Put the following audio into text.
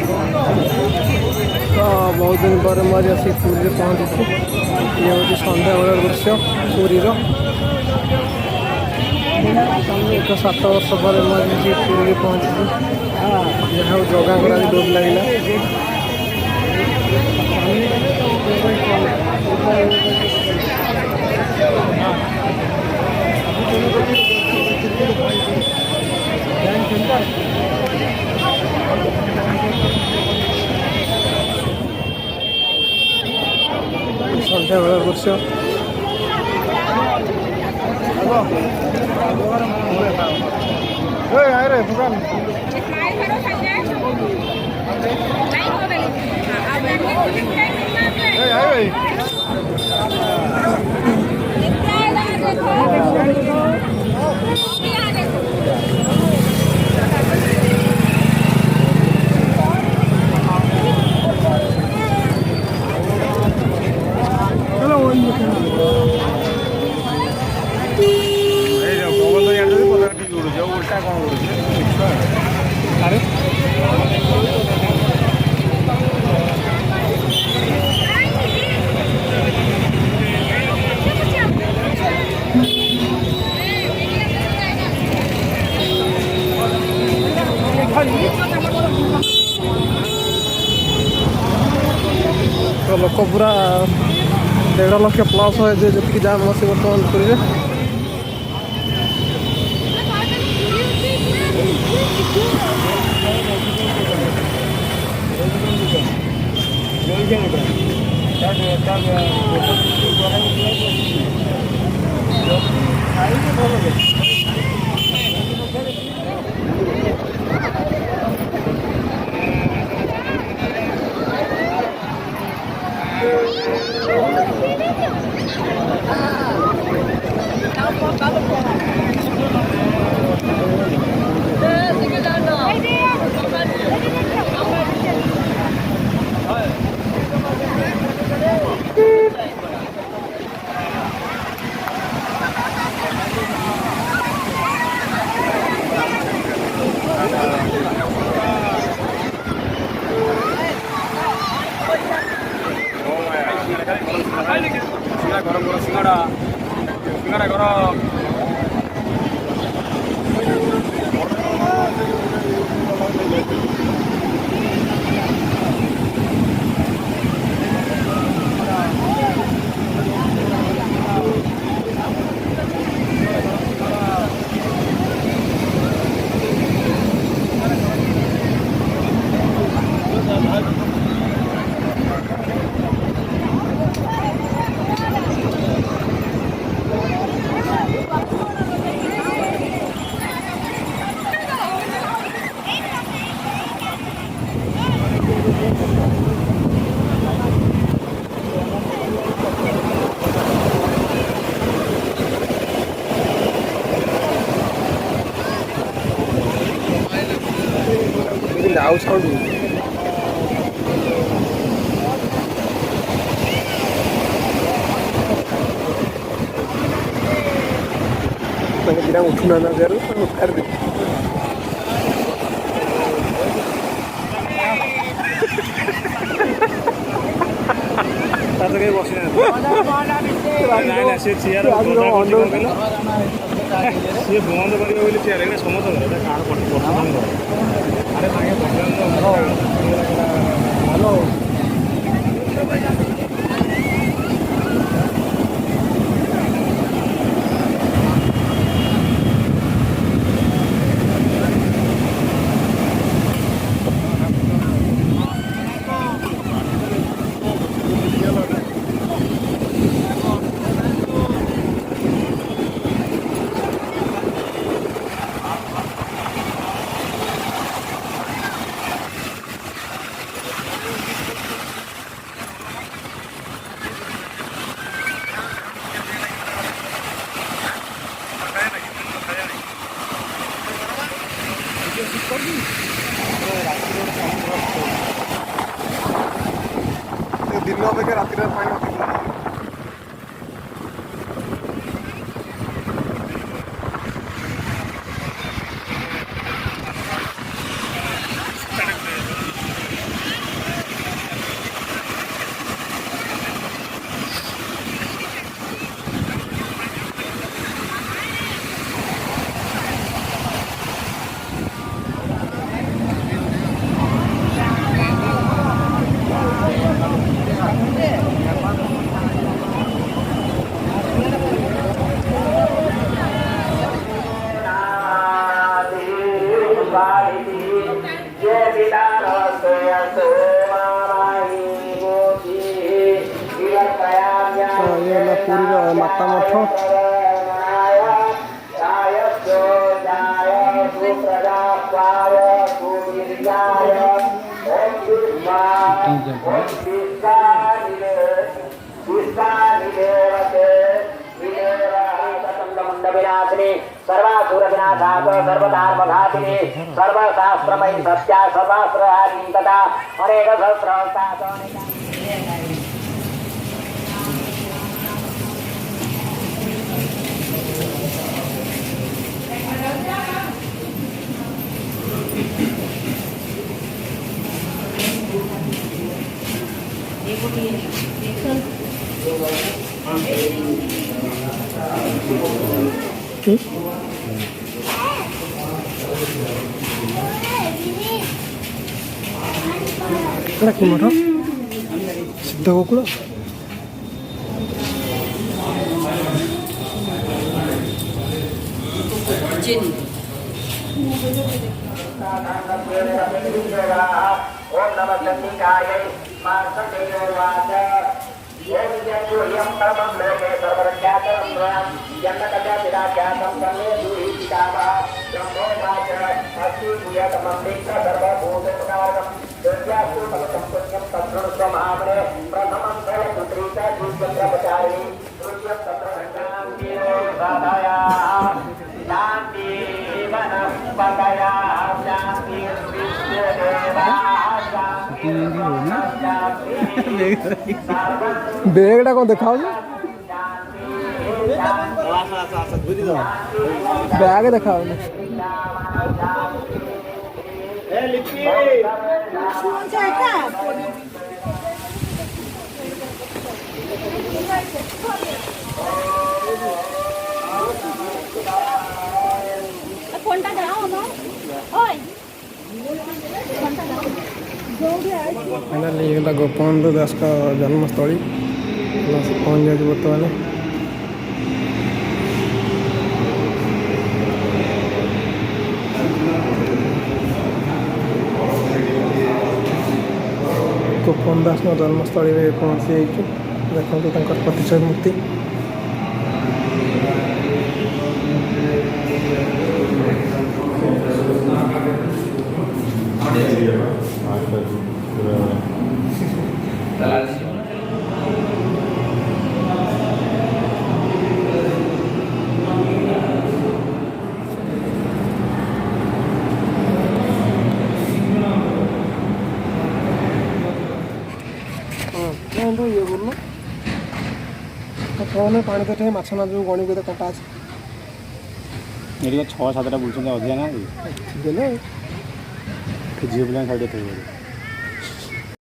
तो बहुत दिन पर मुझे आसी पुरी पहुँची। ये हूँ सन्ध्या बेल दृश्य पुरी एक 7 वर्ष पर मुझे पुरी पहुँची। जहाँ जगह डोर लगे सन्ध्या बेल दृश्य तो लोक पूरा 1.5 लाख प्लस है जी जाम अच्छे बर्तमान पुरी आउट साउंड उठना ना जरूर उठार दे कहीं बस चेयर सी बंद कर चेयर समस्त हेलो दिन अपेक्षा रातिर ये है पूरी माता मठ विनाशिनी सर्वासुर विनाशात सर्वधर्मघातिनी सर्वशास्त्रमयी सत्या सर्वास्त्रहारिणी तथा अनेक सहस्रहस्तात् कि मठ सिद्ध गोकुल ओम नमः चंडिकायै मार्कण्डेयोवाच यं यं परमं लोके सर्वरक्षाकरं स्वयं जन्मकथापिताख्यातं तन्मे दुहितावा ब्रह्मोवाच अस्ति भूयतमं विश्व सर्वभूतोपकारकं दुर्यास्तु भवतं पुण्यं तत्सृणुस्व महामने प्रथमं सर्वपुत्रीचा दुष्प्रचारिणी द्वितीयं तत्र साधायाः शान्ति वनस्पतयाः शान्ति बेगटा कौन देखा बैग देखा फाइनली ये गोपबंधु दास का जन्मस्थली पहुँच जाए बर्तमान गोपबंधु दास जन्मस्थली में पहुँची देखते प्रतिशत मूर्ति ये बोलना कौन पानी कटे माछ ना जो गणी के कंटा ये 6-7टा बुलछन अधिका ना देले झील पिला साइड